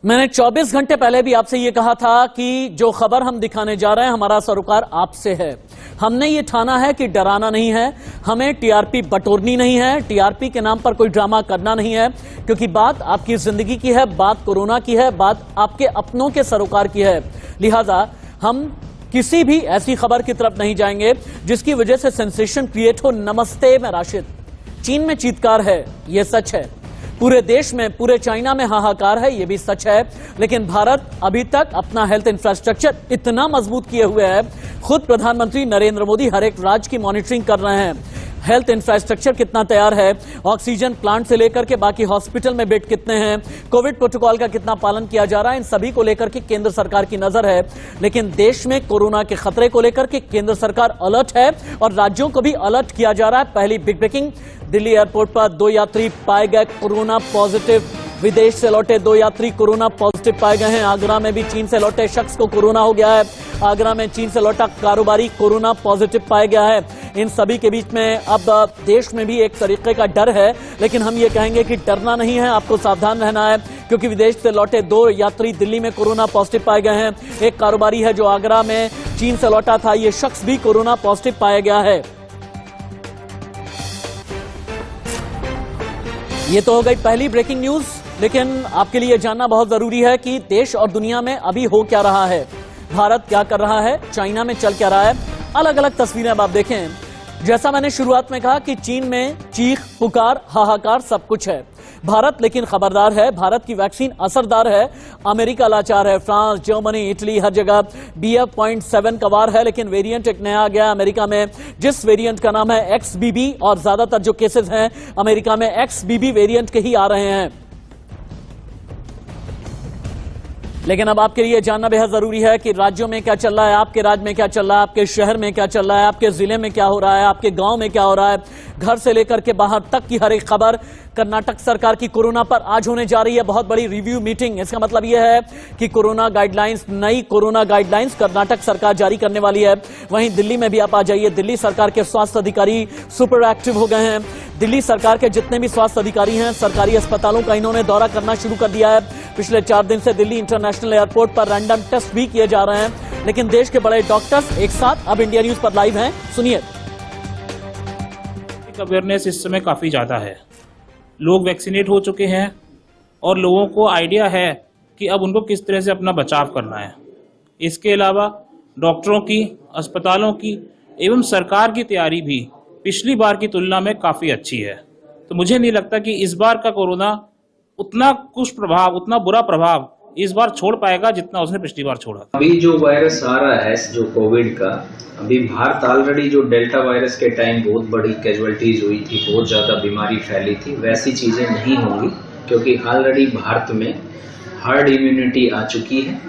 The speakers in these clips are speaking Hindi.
मैंने 24 घंटे पहले भी आपसे ये कहा था कि जो खबर हम दिखाने जा रहे हैं हमारा सरोकार आपसे है। हमने ये ठाना है कि डराना नहीं है, हमें टीआरपी बटोरनी नहीं है, टीआरपी के नाम पर कोई ड्रामा करना नहीं है, क्योंकि बात आपकी जिंदगी की है, बात कोरोना की है, बात आपके अपनों के सरोकार की है। लिहाजा हम किसी भी ऐसी खबर की तरफ नहीं जाएंगे जिसकी वजह से सेंसेशन क्रिएट हो। नमस्ते, मैं राशिद। चीन में चीत्कार है, यह सच है। पूरे देश में, पूरे चाइना में हाहाकार है, यह भी सच है। लेकिन भारत अभी तक अपना हेल्थ इंफ्रास्ट्रक्चर इतना मजबूत किए हुए है, खुद प्रधानमंत्री नरेंद्र मोदी हर एक राज्य की मॉनिटरिंग कर रहे हैं। हेल्थ इंफ्रास्ट्रक्चर कितना तैयार है, ऑक्सीजन प्लांट से लेकर के बाकी हॉस्पिटल में बेड कितने हैं, कोविड प्रोटोकॉल का कितना पालन किया जा रहा है, इन सभी को लेकर के केंद्र सरकार की नजर है। लेकिन देश में कोरोना के खतरे को लेकर के केंद्र सरकार अलर्ट है और राज्यों को भी अलर्ट किया जा रहा है। पहली बिग ब्रेकिंग, दिल्ली एयरपोर्ट पर 2 यात्री पाए गए कोरोना पॉजिटिव। विदेश से लौटे 2 यात्री कोरोना पॉजिटिव पाए गए हैं। आगरा में भी चीन से लौटे शख्स को कोरोना हो गया है। आगरा में चीन से लौटा कारोबारी कोरोना पॉजिटिव पाया गया है। इन सभी के बीच में अब देश में भी एक तरीके का डर है, लेकिन हम ये कहेंगे कि डरना नहीं है, आपको सावधान रहना है, क्योंकि विदेश से लौटे 2 यात्री दिल्ली में कोरोना पॉजिटिव पाए गए हैं। एक कारोबारी है जो आगरा में चीन से लौटा था, ये शख्स भी कोरोना पॉजिटिव पाया गया है। ये तो हो गई पहली ब्रेकिंग न्यूज, लेकिन आपके लिए जानना बहुत जरूरी है कि देश और दुनिया में अभी हो क्या रहा है, भारत क्या कर रहा है, चाइना में चल क्या रहा है। अलग अलग तस्वीरें अब आप देखें। जैसा मैंने शुरुआत में कहा कि चीन में चीख पुकार हाहाकार सब कुछ है। भारत लेकिन खबरदार है, भारत की वैक्सीन असरदार है। अमेरिका लाचार है, फ्रांस, जर्मनी, इटली, हर जगह BF.7 का वार है। लेकिन वेरिएंट एक नया आ गया अमेरिका में, जिस वेरिएंट का नाम है XBB, और ज्यादातर जो केसेस हैं अमेरिका में XBB वेरिएंट के ही आ रहे हैं। लेकिन अब आपके लिए जानना बेहद जरूरी है कि राज्यों में क्या चल रहा है, आपके राज्य में क्या चल रहा है, आपके शहर में क्या चल रहा है, आपके जिले में क्या हो रहा है, आपके गांव में क्या हो रहा है। घर से लेकर के बाहर तक की हर एक खबर। कर्नाटक सरकार की कोरोना पर आज होने जा रही है बहुत बड़ी रिव्यू मीटिंग। इसका मतलब यह है कि कोरोना गाइडलाइंस, नई कोरोना गाइडलाइंस कर्नाटक सरकार जारी करने वाली है। वहीं दिल्ली में भी आप आ जाइए, दिल्ली सरकार के स्वास्थ्य अधिकारी सुपर एक्टिव हो गए हैं। दिल्ली सरकार के जितने भी स्वास्थ्य अधिकारी हैं, सरकारी अस्पतालों का इन्होंने दौरा करना शुरू कर दिया है। पिछले 4 दिन से दिल्ली इंटरनेशनल एयरपोर्ट पर रैंडम टेस्ट भी किए जा रहे हैं। लेकिन देश के बड़े डॉक्टर्स एक साथ अब इंडिया न्यूज पर लाइव हैं, सुनिए। अवेयरनेस इस समय काफ़ी ज़्यादा है, लोग वैक्सीनेट हो चुके हैं और लोगों को आइडिया है कि अब उनको किस तरह से अपना बचाव करना है। इसके अलावा डॉक्टरों की, अस्पतालों की एवं सरकार की तैयारी भी पिछली बार की तुलना में काफ़ी अच्छी है। तो मुझे नहीं लगता कि इस बार का कोरोना उतना कुप्रभाव, उतना बुरा प्रभाव इस बार छोड़ पाएगा जितना उसने पिछली बार छोड़ा। अभी जो वायरस आ रहा है, जो कोविड का, अभी भारत ऑलरेडी जो डेल्टा वायरस के टाइम बहुत बड़ी कैजुअलिटीज हुई थी, बहुत ज्यादा बीमारी फैली थी, वैसी चीजें नहीं होंगी, क्योंकि ऑलरेडी भारत में हर्ड इम्यूनिटी आ चुकी है।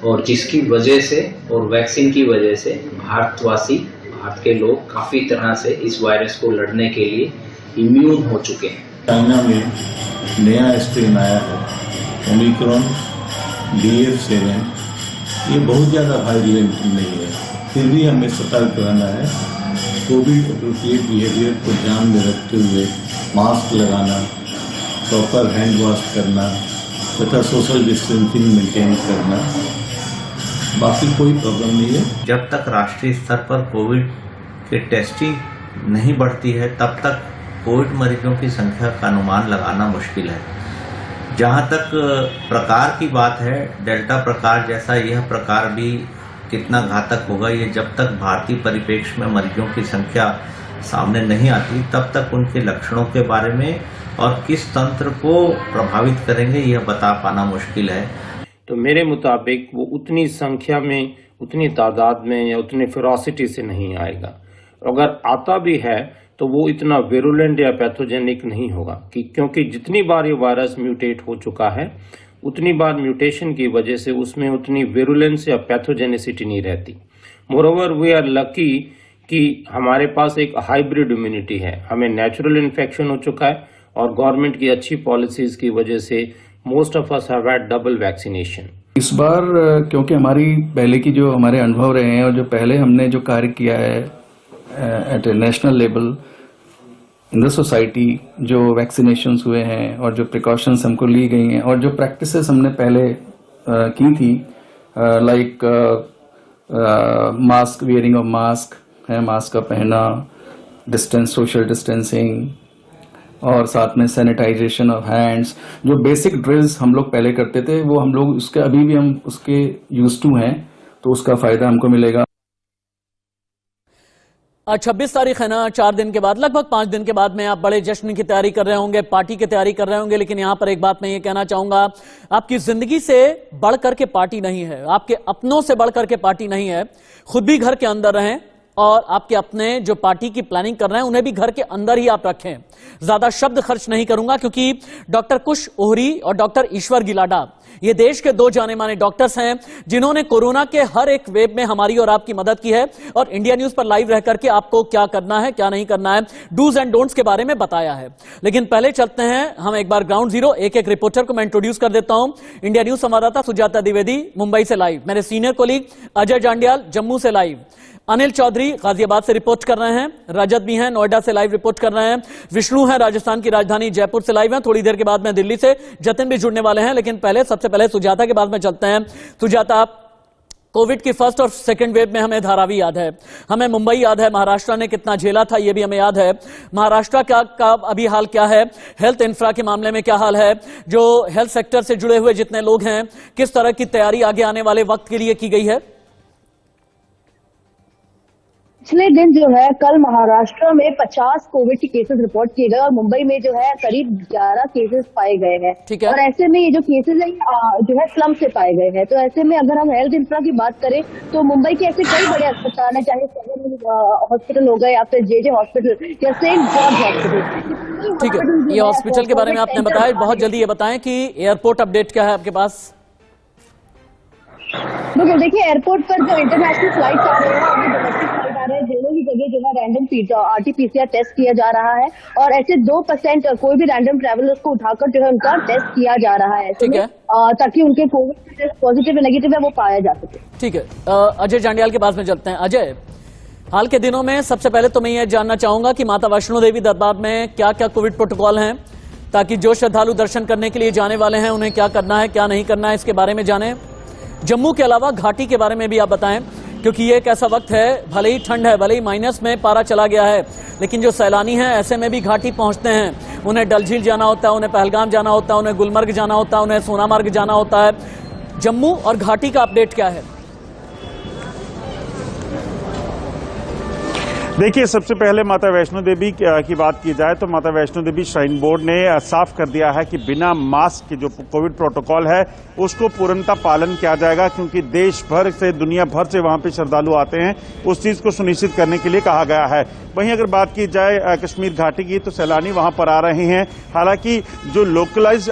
और जिसकी वजह से और वैक्सीन की वजह से भारतवासी, भारत के लोग काफी तरह से इस वायरस को लड़ने के लिए इम्यून हो चुके हैं। चाइना में नया स्ट्रेन आया है ओमिक्रॉन BF.7, ये बहुत ज़्यादा वायलेंट नहीं है, फिर भी हमें सतर्क रहना है। कोविड एप्रोप्रिएट बिहेवियर को ध्यान में रखते हुए मास्क लगाना, प्रॉपर हैंड वॉश करना तथा सोशल डिस्टेंसिंग मेंटेन करना, बाकी कोई प्रॉब्लम नहीं है। जब तक राष्ट्रीय स्तर पर कोविड की टेस्टिंग नहीं बढ़ती है, तब तक कोविड मरीजों की संख्या का अनुमान लगाना मुश्किल है। जहां तक प्रकार की बात है, डेल्टा प्रकार जैसा यह प्रकार भी कितना घातक होगा, ये जब तक भारतीय परिप्रेक्ष्य में मरीजों की संख्या सामने नहीं आती, तब तक उनके लक्षणों के बारे में और किस तंत्र को प्रभावित करेंगे यह बता पाना मुश्किल है। तो मेरे मुताबिक वो उतनी संख्या में, उतनी तादाद में या उतनी फेरोसिटी से नहीं आएगा। अगर आता भी है तो वो इतना विरुलेंट या पैथोजेनिक नहीं होगा, क्योंकि जितनी बार ये वायरस म्यूटेट हो चुका है, उतनी बार म्यूटेशन की वजह से उसमें उतनी विरुलेंस या पैथोजेनिसिटी नहीं रहती। मोरओवर वी आर लकी कि हमारे पास एक हाइब्रिड इम्यूनिटी है, हमें नेचुरल इन्फेक्शन हो चुका है और गवर्नमेंट की अच्छी पॉलिसीज की वजह से most of us have had double vaccination. इस बार क्योंकि हमारी पहले की जो हमारे अनुभव रहे हैं और जो पहले हमने जो कार्य किया है at a national level, in the society जो वैक्सीनेशंस हुए हैं और जो प्रिकॉशंस हमको ली गई हैं और जो प्रैक्टिसेस हमने पहले की थी, like mask, wearing of mask है, मास्क का पहना, डिस्टेंस, सोशल डिस्टेंसिंग और साथ में सैनिटाइजेशन ऑफ हैंड्स, जो बेसिक ड्रिल्स हम लोग पहले करते थे वो हम लोग उसके अभी भी हम उसके यूज टू हैं, तो उसका फायदा हमको मिलेगा। 26 तारीख है ना, 4 दिन के बाद, लगभग 5 दिन के बाद में आप बड़े जश्न की तैयारी कर रहे होंगे, पार्टी की तैयारी कर रहे होंगे, लेकिन यहां पर एक बात मैं ये कहना चाहूंगा, आपकी जिंदगी से बढ़कर के पार्टी नहीं है, आपके अपनों से बढ़कर के पार्टी नहीं है। खुद भी घर के अंदर रहें और आपके अपने जो पार्टी की प्लानिंग कर रहे हैं उन्हें भी घर के अंदर ही आप रखें। ज्यादा शब्द खर्च नहीं करूंगा क्योंकि डॉक्टर कुश ओहरी और डॉक्टर ईश्वर गिलाडा ये देश के 2 जाने माने डॉक्टर्स हैं जिन्होंने कोरोना के हर एक वेव में हमारी और आपकी मदद की है और इंडिया न्यूज पर लाइव रह करके आपको क्या करना है क्या नहीं करना है, डूज एंड डोंट्स के बारे में बताया है। लेकिन पहले चलते हैं हम एक बार ग्राउंड जीरो, एक एक रिपोर्टर को मैं इंट्रोड्यूस कर देता हूं। इंडिया न्यूज संवाददाता सुजाता द्विवेदी मुंबई से लाइव, मेरे सीनियर कोलीग अजय जांडियाल जम्मू से लाइव, अनिल चौधरी गाजियाबाद से रिपोर्ट कर रहे हैं, रजत भी हैं नोएडा से लाइव रिपोर्ट कर रहे हैं, विष्णु हैं राजस्थान की राजधानी जयपुर से लाइव हैं, थोड़ी देर के बाद में दिल्ली से जतिन भी जुड़ने वाले हैं। लेकिन सबसे पहले सुजाता के बाद में चलते हैं। सुजाता, कोविड की फर्स्ट और सेकंड वेव में हमें धारावी याद है, हमें मुंबई याद है, महाराष्ट्र ने कितना झेला था ये भी हमें याद है। महाराष्ट्र का अभी हाल क्या है, हेल्थ इंफ्रा के मामले में क्या हाल है, जो हेल्थ सेक्टर से जुड़े हुए जितने लोग हैं किस तरह की तैयारी आगे आने वाले वक्त के लिए की गई है? पिछले दिन जो है कल महाराष्ट्र में 50 कोविड के केसेस रिपोर्ट किए गए और मुंबई में जो है करीब 11 केसेस पाए गए हैं। ठीक है। और ऐसे में ये जो केसेस है जो है स्लम से पाए गए हैं, तो ऐसे में अगर हम हेल्थ इंफ्रा की बात करें तो मुंबई के ऐसे कई बड़े अस्पताल हैं, चाहे सदर हॉस्पिटल हो गए या फिर JJ हॉस्पिटल या सेंट जॉर्ज हॉस्पिटल। ठीक है, ये हॉस्पिटल के बारे में आपने बताया, बहुत जल्दी ये बताएं कि एयरपोर्ट अपडेट क्या है आपके पास? बिल्कुल, देखिए एयरपोर्ट पर जो इंटरनेशनल फ्लाइट आ रहे हैं और डोमेस्टिक फ्लाइट आ रहे हैं, दोनों ही जगह जो है रैंडम RT-PCR टेस्ट किया जा रहा है और ऐसे 2% कोई भी रैंडम ट्रैवलर्स को उठाकर जो है उनका टेस्ट किया जा रहा है। ठीक है, ताकि उनके कोविड टेस्ट पॉजिटिव या नेगेटिव है वो पाया जा सके। ठीक है, अजय जांडियाल के पास में चलते हैं। अजय, हाल के दिनों में सबसे पहले तो मैं ये जानना चाहूंगा कि माता वैष्णो देवी दरबार में क्या क्या कोविड प्रोटोकॉल हैं, ताकि जो श्रद्धालु दर्शन करने के लिए जाने वाले हैं उन्हें क्या करना है क्या नहीं करना है इसके बारे में जानें। जम्मू के अलावा घाटी के बारे में भी आप बताएं, क्योंकि ये एक ऐसा वक्त है, भले ही ठंड है, भले ही माइनस में पारा चला गया है, लेकिन जो सैलानी हैं ऐसे में भी घाटी पहुंचते हैं, उन्हें डल झील जाना होता है, उन्हें पहलगाम जाना होता है, उन्हें गुलमर्ग जाना होता है, उन्हें सोनामार्ग जाना होता है। जम्मू और घाटी का अपडेट क्या है? देखिए, सबसे पहले माता वैष्णो देवी की बात की जाए तो माता वैष्णो देवी श्राइन बोर्ड ने साफ कर दिया है कि बिना मास्क के जो कोविड प्रोटोकॉल है उसको पूर्णतः पालन किया जाएगा, क्योंकि देश भर से, दुनिया भर से वहां पे श्रद्धालु आते हैं, उस चीज को सुनिश्चित करने के लिए कहा गया है। वहीं अगर बात की जाए कश्मीर घाटी की तो सैलानी वहां पर आ रहे हैं, हालांकि जो लोकलाइज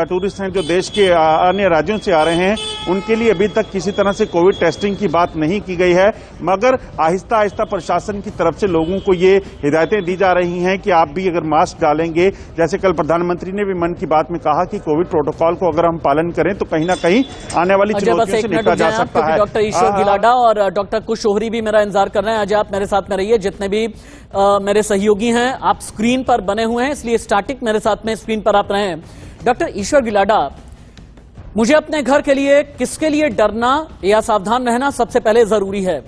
टूरिस्ट हैं जो देश के अन्य राज्यों से आ रहे हैं उनके लिए अभी तक किसी तरह से कोविड टेस्टिंग की बात नहीं की गई है, मगर आहिस्ता आहिस्ता प्रशासन की तरफ से लोगों को ये हिदायतें दी जा रही हैं कि आप भी अगर मास्क डालेंगे, जैसे कल प्रधानमंत्री ने भी मन की बात में कहा कि कोविड प्रोटोकॉल को अगर हम पालन करें तो कहीं ना कहीं आने वाली चुनौतियों से निपटा जा सकता है। डॉक्टर ईश्वर गिलाडा और डॉक्टर कुश ओहरी भी मेरा इंतजार कर रहे हैं। आज आप मेरे साथ में रहिए, जितने भी मेरे सहयोगी हैं आप स्क्रीन पर बने हुए हैं, इसलिए स्टैटिक मेरे साथ में स्क्रीन पर आप रहे हैं। डॉक्टर ईश्वर गिलाडा, मुझे अपने घर के लिए किसके लिए डरना या सावधान रहना सबसे पहले जरूरी है?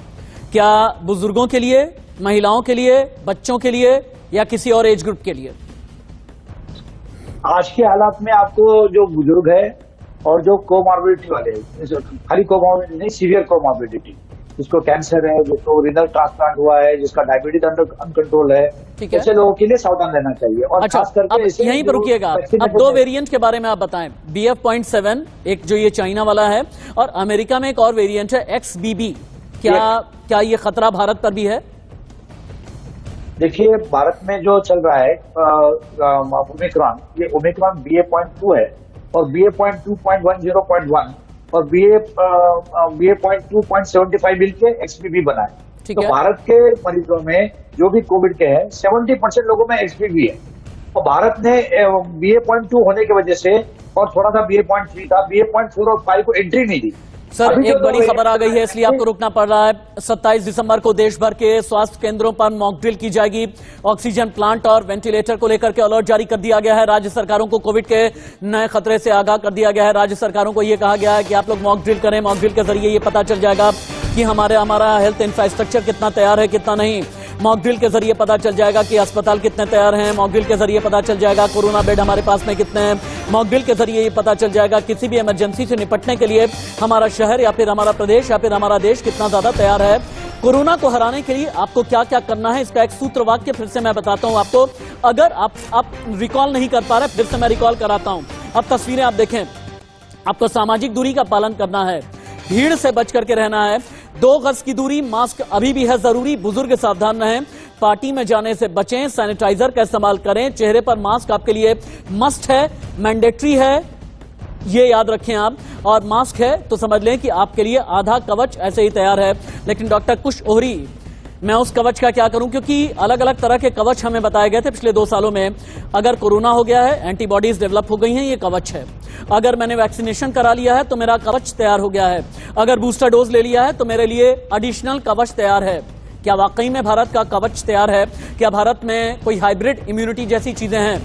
क्या बुजुर्गों के लिए, महिलाओं के लिए, बच्चों के लिए या किसी और एज ग्रुप के लिए? आज के हालात में आपको जो बुजुर्ग है और जो कोमॉर्बिडिटी वाले हैं, खाली कोमॉर्बिडिटी नहीं, सीवियर कोमॉर्बिडिटी, जिसको कैंसर है, जिसको रिनल ट्रांसप्लांट हुआ है, जिसका डायबिटीज अनकंट्रोल है, ऐसे लोगों के लिए सावधान रहना चाहिए। और अच्छा, खास करके अब यहीं पर रुकिएगा, अब 2 वेरिएंट के बारे में आप बताएं। BF.7 एक जो ये चाइना वाला है और अमेरिका में एक और वेरिएंट है XBB, क्या ये खतरा भारत पर भी है? देखिए, भारत में जो चल रहा है ओमिक्रॉन, ये ओमिक्रॉन BA.2 है और BA.2.10.1 और BA.2.75 मिलके XBB बना है। तो भारत के मरीजों में जो भी कोविड के हैं 70% लोगों में XBB है और भारत ने BA.2 होने की वजह से और थोड़ा सा BA.3 था, BA.4 और 5 को एंट्री नहीं दी। सर, अभी एक जो बड़ी खबर आ गई है, इसलिए आपको रुकना पड़ रहा है। 27 दिसंबर को देश भर के स्वास्थ्य केंद्रों पर मॉक ड्रिल की जाएगी। ऑक्सीजन प्लांट और वेंटिलेटर को लेकर के अलर्ट जारी कर दिया गया है। राज्य सरकारों को कोविड के नए खतरे से आगाह कर दिया गया है। राज्य सरकारों को यह कहा गया है कि आप लोग मॉक ड्रिल करें। मॉक ड्रिल के जरिए ये पता चल जाएगा कि हमारा हेल्थ इंफ्रास्ट्रक्चर कितना तैयार है, कितना नहीं। मॉक ड्रिल के जरिए पता चल जाएगा कि अस्पताल कितने तैयार हैं। मॉक ड्रिल के जरिए पता चल जाएगा कोरोना बेड हमारे पास में कितने हैं। मॉक ड्रिल के जरिए ये पता चल जाएगा किसी भी इमरजेंसी से निपटने के लिए हमारा शहर या फिर हमारा प्रदेश या फिर हमारा देश कितना ज्यादा तैयार है। कोरोना को हराने के लिए आपको क्या क्या करना है, इसका एक सूत्र वाक्य फिर से मैं बताता हूं आपको। अगर आप रिकॉल नहीं कर पा रहे, फिर से मैं रिकॉल कराता हूं। अब तस्वीरें आप देखें। आपको सामाजिक दूरी का पालन करना है, भीड़ से बच करके रहना है, 2 गज की दूरी, मास्क अभी भी है जरूरी, बुजुर्ग सावधान रहें, पार्टी में जाने से बचें, सैनिटाइजर का इस्तेमाल करें, चेहरे पर मास्क आपके लिए मस्ट है, मैंडेटरी है, ये याद रखें आप। और मास्क है तो समझ लें कि आपके लिए आधा कवच ऐसे ही तैयार है। लेकिन डॉक्टर कुश ओहरी, मैं उस कवच का क्या करूं, क्योंकि अलग अलग तरह के कवच हमें बताए गए थे पिछले 2 सालों में। अगर कोरोना हो गया है, एंटीबॉडीज डेवलप हो गई हैं, ये कवच है। अगर मैंने वैक्सीनेशन करा लिया है तो मेरा कवच तैयार हो गया है। अगर बूस्टर डोज ले लिया है तो मेरे लिए एडिशनल कवच तैयार है। क्या वाकई में भारत का कवच तैयार है? क्या भारत में कोई हाइब्रिड इम्यूनिटी जैसी चीजें हैं?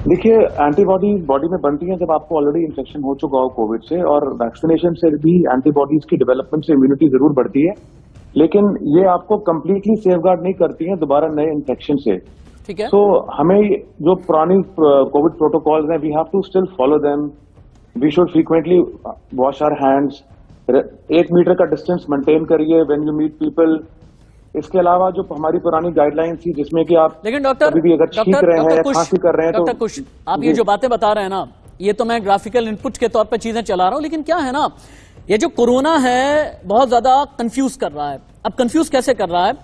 देखिए, एंटीबॉडी बॉडी में बनती हैं जब आपको ऑलरेडी इन्फेक्शन हो चुका हो कोविड से, और वैक्सीनेशन से भी एंटीबॉडीज की डेवलपमेंट से इम्यूनिटी जरूर बढ़ती है, लेकिन ये आपको कंप्लीटली सेफगार्ड नहीं करती हैं दोबारा नए इन्फेक्शन से। ठीक है। तो हमें जो पुरानी कोविड प्रोटोकॉल्स हैं, we have to still follow them. We should frequently wash our hands, 1 meter का डिस्टेंस मेंटेन करिए व्हेन यू मीट पीपल। इसके अलावा जो हमारी पुरानी गाइडलाइंस थी जिसमें कि आप लेकिन डॉक्टर कभी भी अगर छींक रहे हैं या खांसी कर रहे हैं तो डॉक्टर कुश, आप ये जो बातें बता रहे हैं ना, ये तो मैं ग्राफिकल इनपुट के तौर पे चीजें चला रहा हूं, लेकिन क्या है ना, ये जो कोरोना है बहुत ज्यादा कंफ्यूज कर रहा है। अब कंफ्यूज कैसे कर रहा है?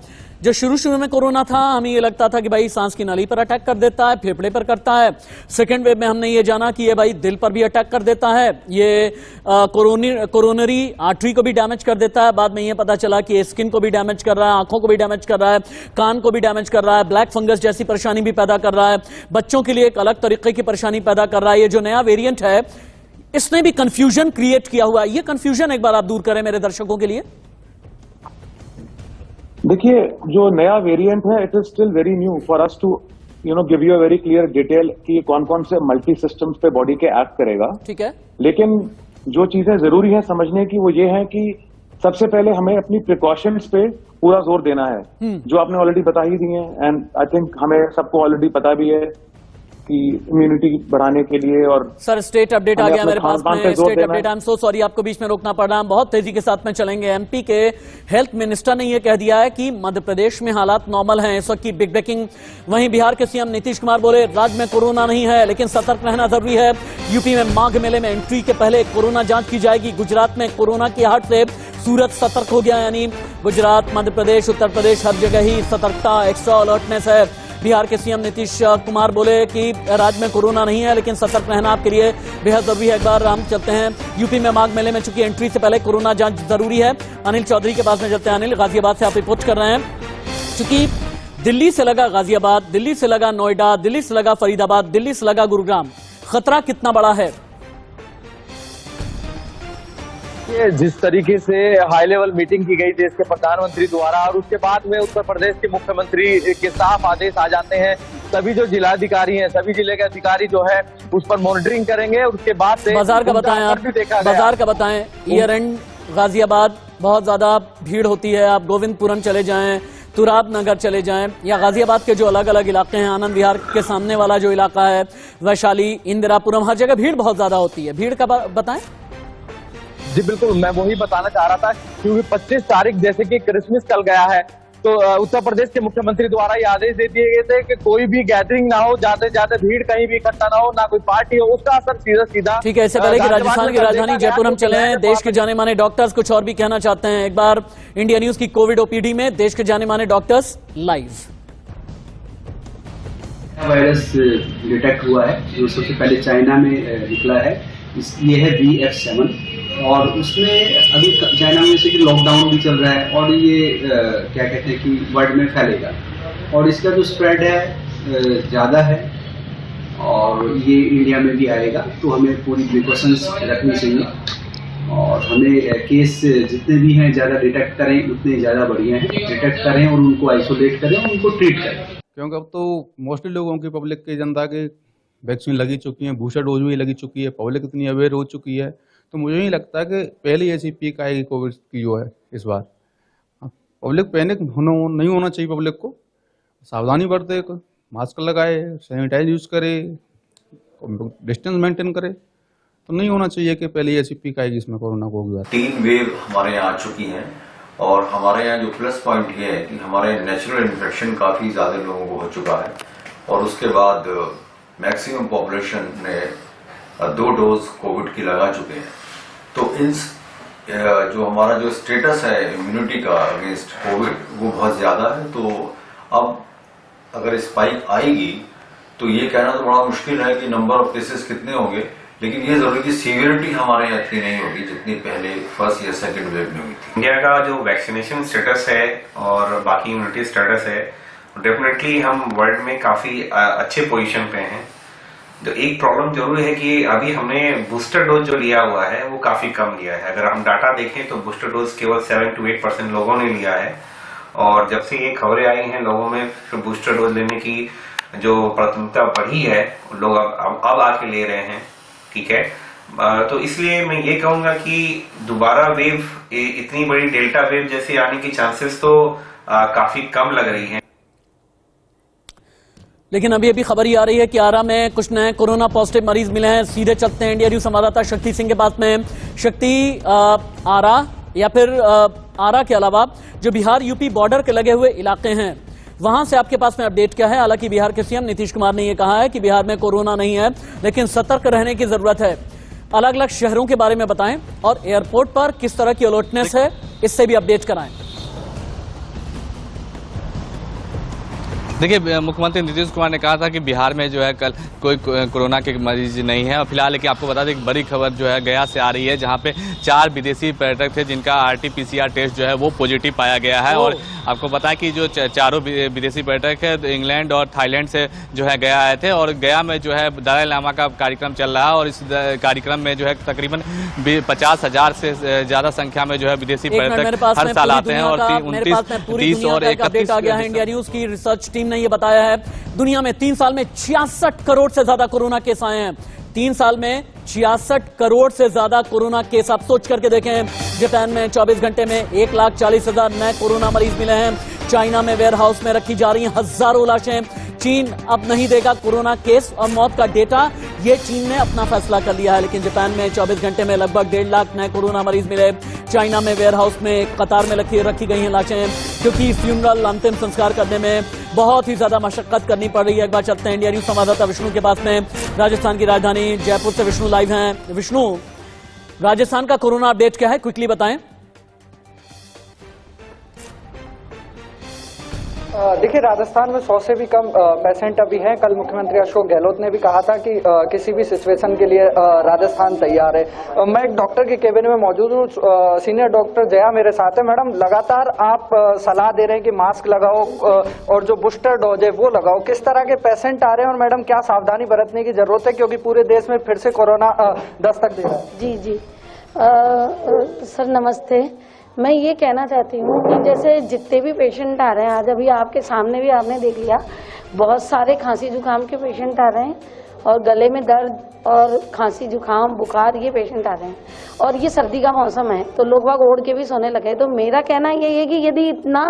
जो शुरू में कोरोना था, हमें ये लगता था कि भाई सांस की नाली पर अटैक कर देता है, फेफड़े पर करता है। सेकेंड वेव में हमने ये जाना कि ये भाई दिल पर भी अटैक कर देता है, ये कोरोनरी आर्टरी को भी डैमेज कर देता है। बाद में ये पता चला कि स्किन को भी डैमेज कर रहा है, आंखों को भी डैमेज कर रहा है, कान को भी डैमेज कर रहा है, ब्लैक फंगस जैसी परेशानी भी पैदा कर रहा है, बच्चों के लिए एक अलग तरीके की परेशानी पैदा कर रहा है। ये जो नया वेरिएंट है, इसने भी कंफ्यूजन क्रिएट किया हुआ है। ये कंफ्यूजन एक बार आप दूर करें मेरे दर्शकों के लिए। देखिए, जो नया वेरिएंट है, it is still very new for us to give you a very clear detail कि कौन कौन से मल्टी सिस्टम्स पे बॉडी के एक्ट करेगा। ठीक है। लेकिन जो चीजें जरूरी है समझने की वो ये है कि सबसे पहले हमें अपनी प्रिकॉशंस पे पूरा जोर देना है, जो आपने ऑलरेडी बता ही दी है। एंड आई थिंक हमें सबको ऑलरेडी पता भी है कि इम्यूनिटी बढ़ाने के लिए। और सर, स्टेट अपडेट आ गया मेरे पास में। State update, I am so sorry, आपको बीच में रोकना पड़ रहा है, बहुत तेजी के साथ में चलेंगे। एमपी के हेल्थ मिनिस्टर ने यह कह दिया है कि मध्य प्रदेश में हालात नॉर्मल हैं, इस वक्त की बिग ब्रेकिंग। वहीं बिहार के सीएम नीतीश कुमार बोले राज्य में कोरोना नहीं है, लेकिन सतर्क रहना जरूरी है। यूपी में माघ मेले में एंट्री के पहले कोरोना जांच की जाएगी। गुजरात में कोरोना की आहट से सूरत सतर्क हो गया, यानी गुजरात, मध्य प्रदेश, उत्तर प्रदेश, हर जगह ही सतर्कता, एक्स्ट्रा अलर्टनेस है। बिहार के सीएम नीतीश कुमार बोले कि राज्य में कोरोना नहीं है, लेकिन सतर्क रहना आपके लिए बेहद जरूरी है। एक बार हम चलते हैं यूपी में माघ मेले में, चूंकि एंट्री से पहले कोरोना जांच जरूरी है। अनिल चौधरी के पास में चलते हैं। अनिल, गाजियाबाद से आप रिपोर्ट कर रहे हैं, चूंकि दिल्ली से लगा गाजियाबाद, दिल्ली से लगा नोएडा, दिल्ली से लगा फरीदाबाद, दिल्ली से लगा गुरुग्राम, खतरा कितना बड़ा है? जिस तरीके से हाई लेवल मीटिंग की गई देश के प्रधानमंत्री द्वारा, और उसके बाद में उत्तर प्रदेश के मुख्यमंत्री के साफ आदेश आ जाते हैं, सभी जो जिलाधिकारी हैं, सभी जिले के अधिकारी जो है उस पर मॉनिटरिंग करेंगे। और उसके बाद से बाजार का बताएं आप, बाजार का बताएं। ईयर एंड गाजियाबाद बहुत ज्यादा भीड़ होती है, आप गोविंदपुरम चले जाएं, तुराब नगर चले जाएं, या गाजियाबाद के जो अलग अलग इलाके हैं, आनंद विहार के सामने वाला जो इलाका है, वैशाली, इंदिरापुरम, हर जगह भीड़ बहुत ज्यादा होती है। भीड़ का बताएं। जी बिल्कुल, मैं वही बताना चाह रहा था, क्योंकि 25 तारीख जैसे कि क्रिसमस चल गया है, तो उत्तर प्रदेश के मुख्यमंत्री द्वारा ये आदेश दे दिए गए थे कि कोई भी गैदरिंग ना हो, ज्यादा भीड़ कहीं भी इकट्ठा ना हो, ना कोई पार्टी हो, उसका असर सीधा। ठीक है, इससे पहले कि राजस्थान की राजधानी जयपुर हम चले हैं, देश के जाने माने डॉक्टर्स कुछ और भी कहना चाहते हैं। एक बार इंडिया न्यूज की कोविड ओपीडी में देश के जाने माने डॉक्टर्स लाइव। वायरस डिटेक्ट हुआ है, जो सबसे पहले चाइना में निकला है, ये है BF7, और उसमें अभी चाइना में जैसे कि लॉकडाउन भी चल रहा है, और ये क्या कहते हैं कि वर्ल्ड में फैलेगा, और इसका जो स्प्रेड है ज़्यादा है, और और ये इंडिया में भी आएगा, तो हमें पूरी प्रिकॉशंस रखनी चाहिए और हमें केस जितने भी हैं ज़्यादा डिटेक्ट करें उतने ज़्यादा बढ़िया हैं, डिटेक्ट करें और उनको आइसोलेट करें और उनको ट्रीट करें। क्योंकि अब तो मोस्टली लोगों की, पब्लिक की, जनता की वैक्सीन लगी चुकी है, बूस्टर डोज भी लगी चुकी है, पब्लिक इतनी अवेयर हो चुकी है, तो मुझे नहीं लगता कि पहले ऐसी पीक आएगी कोविड की जो है इस बार। पब्लिक पैनिक नहीं होना चाहिए, पब्लिक को सावधानी बरते, मास्क लगाए, सैनिटाइज यूज करे, डिस्टेंस मेंटेन करे, तो नहीं होना चाहिए कि पहले ऐसी पीक आएगी इसमें कोरोना को। 3 वेव हमारे यहाँ आ चुकी हैं और हमारे यहाँ जो प्लस पॉइंट ये है कि हमारे नेचुरल इन्फेक्शन काफ़ी ज़्यादा लोगों को हो चुका है और उसके बाद मैक्सिमम पॉपुलेशन ने 2 डोज कोविड की लगा चुके हैं। तो इन जो हमारा जो स्टेटस है इम्यूनिटी का अगेंस्ट कोविड वो बहुत ज़्यादा है। तो अब अगर स्पाइक आएगी तो ये कहना तो बड़ा मुश्किल है कि नंबर ऑफ केसेस कितने होंगे, लेकिन ये जरूरी कि सीवियरिटी हमारे यहाँ इतनी नहीं होगी जितनी पहले फर्स्ट या सेकंड वेव में हुई थी। इंडिया का जो वैक्सीनेशन स्टेटस है और बाकी इम्यूनिटी स्टेटस है, डेफिनेटली हम वर्ल्ड में काफी अच्छे पोजीशन पे हैं। तो एक प्रॉब्लम जरूर है कि अभी हमने बूस्टर डोज जो लिया हुआ है वो काफी कम लिया है। अगर हम डाटा देखें तो बूस्टर डोज केवल 7 to 8% लोगों ने लिया है और जब से ये खबरें आई हैं लोगों में बूस्टर डोज लेने की जो प्राथमिकता बढ़ी है, लोग अब आके ले रहे हैं। ठीक है, तो इसलिए मैं ये कहूंगा कि दोबारा वेव, इतनी बड़ी डेल्टा वेव जैसे आने की चांसेस तो काफी कम लग रही हैं। लेकिन अभी खबर ही आ रही है कि आरा में कुछ नए कोरोना पॉजिटिव मरीज मिले हैं। सीधे चलते हैं इंडिया न्यूज संवाददाता शक्ति सिंह के पास में। शक्ति, आरा या फिर आरा के अलावा जो बिहार यूपी बॉर्डर के लगे हुए इलाके हैं वहां से आपके पास में अपडेट क्या है? हालांकि बिहार के सीएम नीतीश कुमार ने यह कहा है कि बिहार में कोरोना नहीं है, लेकिन सतर्क रहने की जरूरत है। अलग अलग शहरों के बारे में बताएं और एयरपोर्ट पर किस तरह की अलर्टनेस है, इससे भी अपडेट कराएं। देखिए, मुख्यमंत्री नीतीश कुमार ने कहा था कि बिहार में जो है कल कोई कोरोना के मरीज नहीं है। और फिलहाल लेकिन आपको बता दें एक बड़ी खबर जो है गया से आ रही है, जहां पे 4 विदेशी पर्यटक थे जिनका RT-PCR टेस्ट जो है वो पॉजिटिव पाया गया है। और आपको पता है कि जो चारों विदेशी पर्यटक है तो इंग्लैंड और थाईलैंड से जो है गया आए थे और गया में जो है दलाई लामा का कार्यक्रम चल रहा है और इस कार्यक्रम में जो है तकरीबन 50,000 से ज्यादा संख्या में जो है विदेशी पर्यटक हर साल आते हैं। और 29, 30 और 31 आ गया है। इंडिया न्यूज की रिसर्च टीम ने यह बताया है दुनिया में 3 साल में 66 करोड़ से ज्यादा कोरोना केस आए हैं। 3 साल में 66 करोड़ से ज्यादा कोरोना केस। आप सोच करके देखें, जापान में 24 घंटे में 1,40,000 नए कोरोना मरीज मिले हैं। चाइना में वेयर हाउस में रखी जा रही हैं हजारों लाशें। चीन अब नहीं देगा कोरोना केस और मौत का डेटा, ये चीन ने अपना फैसला कर लिया है। लेकिन जापान में 24 घंटे में लगभग 1.5 लाख नए कोरोना मरीज मिले। चाइना में वेयर हाउस में कतार में रखी गई हैं लाशें, क्योंकि फ्यूनरल अंतिम संस्कार करने में बहुत ही ज्यादा मशक्कत करनी पड़ रही है। एक बार चलते हैं इंडिया न्यूज संवाददाता विष्णु के पास में। राजस्थान की राजधानी जयपुर से विष्णु लाइव हैं। विष्णु, राजस्थान का कोरोना अपडेट क्या है, क्विकली बताएं। देखिए, राजस्थान में 100 से भी कम पेशेंट अभी हैं। कल मुख्यमंत्री अशोक गहलोत ने भी कहा था कि किसी भी सिचुएशन के लिए राजस्थान तैयार है। मैं एक डॉक्टर के केबिन में मौजूद हूँ, सीनियर डॉक्टर जया मेरे साथ है। मैडम, लगातार आप सलाह दे रहे हैं कि मास्क लगाओ और जो बूस्टर डोज है वो लगाओ। किस तरह के पेशेंट आ रहे हैं और मैडम क्या सावधानी बरतने की जरूरत है, क्योंकि पूरे देश में फिर से कोरोना दस्तक दे रहा है? जी सर, नमस्ते। मैं ये कहना चाहती हूँ कि जैसे जितने भी पेशेंट आ रहे हैं, आज अभी आपके सामने भी आपने देख लिया, बहुत सारे खांसी जुकाम के पेशेंट आ रहे हैं और गले में दर्द और खांसी जुकाम बुखार ये पेशेंट आ रहे हैं। और ये सर्दी का मौसम है तो लोग बाग ओढ़ के भी सोने लगे। तो मेरा कहना ये है कि यदि इतना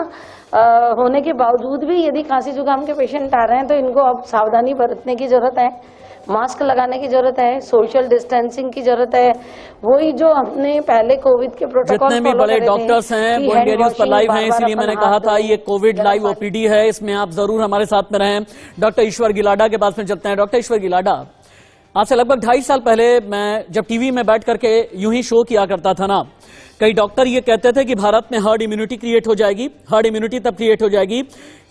होने के बावजूद भी यदि खांसी जुकाम के पेशेंट आ रहे हैं तो इनको अब सावधानी बरतने की जरूरत है, मास्क लगाने की जरूरत है, सोशल डिस्टेंसिंग की जरूरत है। वही जो हमने पहले कोविड के प्रोटोकॉल जितने भी बड़े डॉक्टर्स हैं वो इंडिया न्यूज पर लाइव हैं, इसलिए मैंने कहा था ये कोविड लाइव ओपीडी है, इसमें आप जरूर हमारे साथ में रहें। डॉक्टर ईश्वर गिलाडा के पास में चलते हैं। डॉक्टर ईश्वर गिलाडा, आज से लगभग 2.5 साल पहले मैं जब टीवी में बैठ करके यूं ही शो किया करता था ना, कई डॉक्टर ये कहते थे कि भारत में हर्ड इम्यूनिटी क्रिएट हो जाएगी। हर्ड इम्यूनिटी तब क्रिएट हो जाएगी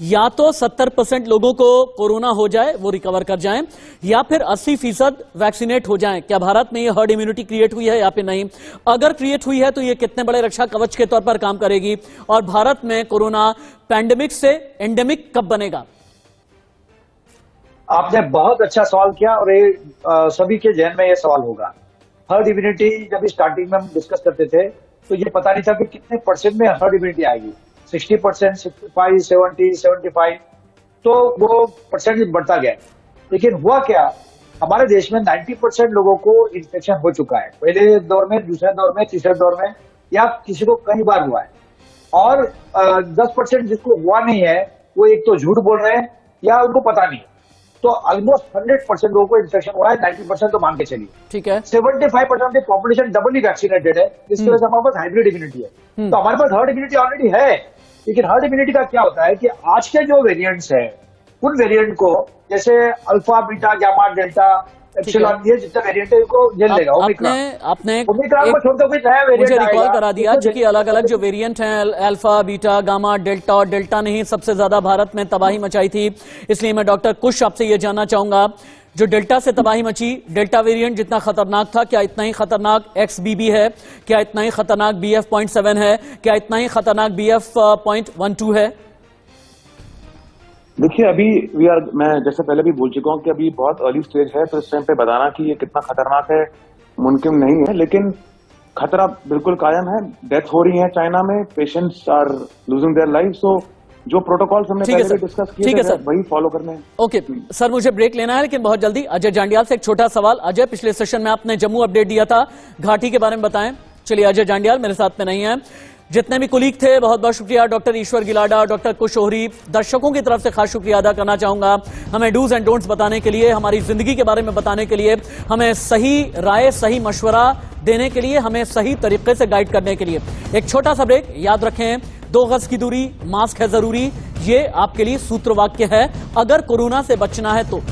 या तो 70% लोगों को कोरोना हो जाए, वो रिकवर कर जाएं, या फिर 80% वैक्सीनेट हो जाएं। क्या भारत में ये हर्ड इम्यूनिटी क्रिएट हुई है या फिर नहीं? अगर क्रिएट हुई है तो ये कितने बड़े रक्षा कवच के तौर पर काम करेगी और भारत में कोरोना पैंडेमिक से एंडेमिक कब बनेगा? आपने बहुत अच्छा सवाल किया और ये सभी के जहन में ये सवाल होगा। हर्ड इम्यूनिटी जब स्टार्टिंग में हम डिस्कस करते थे तो ये पता नहीं था कि कितने परसेंट में हर्ड इम्यूनिटी आएगी, 60%, 65, 70, 75, तो वो परसेंटेज बढ़ता गया। लेकिन हुआ क्या, हमारे देश में 90% लोगों को इन्फेक्शन हो चुका है, पहले दौर में, दूसरे दौर में, तीसरे दौर में, या किसी को कई बार हुआ है। और 10% जिसको हुआ नहीं है वो एक तो झूठ बोल रहे हैं या उनको पता नहीं। तो ऑलमोस्ट 100% लोगों को इन्फेक्शन हुआ है, 90% तो मान के चलिए। ठीक है। 75% of the population Dabali vaccinated है, जिसकी वजह से हमारे पास हाइब्रिड इम्यूनिटी है। तो हमारे पास हर्ड इम्यूनिटी ऑलरेडी है। लेकिन हर्ड इम्यूनिटी का क्या होता है कि आज के जो वेरिएंट्स है उन वेरिएंट को, जैसे alpha, beta, gamma, delta, epsilon, ये जितने वेरिएंट है उनको झेल लेगा। आपने ओमिक्रॉन को छोड़कर कोई नया वेरिएंट मुझे रिकॉल आएगा, करा दिया कि अलग अलग जो वेरिएंट हैं, अल्फा, बीटा, गामा, डेल्टा, और डेल्टा ने ही सबसे ज्यादा भारत में तबाही मचाई थी। इसलिए मैं डॉक्टर कुश आपसे ये जानना चाहूंगा, जो डेल्टा से तबाही मची, डेल्टा वेरिएंट जितना खतरनाक था, क्या इतना ही खतरनाक XBB है? क्या इतना ही खतरनाक BF.7 है? क्या इतना ही खतरनाक BF.12 है? देखिए अभी मैं जैसे पहले भी बोल चुका हूँ कि अभी बहुत अर्ली स्टेज है, तो इस टाइम पे बताना कि ये कितना खतरनाक है मुमकिन नहीं है, लेकिन खतरा बिल्कुल कायम है। डेथ हो रही है चाइना में, patients are losing their life. So जो प्रोटोकॉल्स हमने पहले भी डिस्कस किए थे वही फॉलो करने हैं। ओके सर, मुझे ब्रेक लेना है, लेकिन बहुत जल्दी अजय जांडियाल से एक छोटा सवाल। अजय, पिछले सेशन में आपने जम्मू अपडेट दिया था, घाटी के बारे में बताएं। चलिए, अजय जांडियाल मेरे साथ में नहीं है। जितने भी कुलीग थे, बहुत बहुत शुक्रिया। डॉक्टर ईश्वर गिलाडा, डॉक्टर कुश ओहरी, दर्शकों की तरफ से खास शुक्रिया अदा करना चाहूंगा, हमें डूज एंड डोंट्स बताने के लिए, हमारी जिंदगी के बारे में बताने के लिए, हमें सही राय, सही मशवरा देने के लिए, हमें सही तरीके से गाइड करने के लिए। एक छोटा सा ब्रेक, याद रखें 2 गज की दूरी, मास्क है जरूरी, ये आपके लिए सूत्र वाक्य है अगर कोरोना से बचना है तो।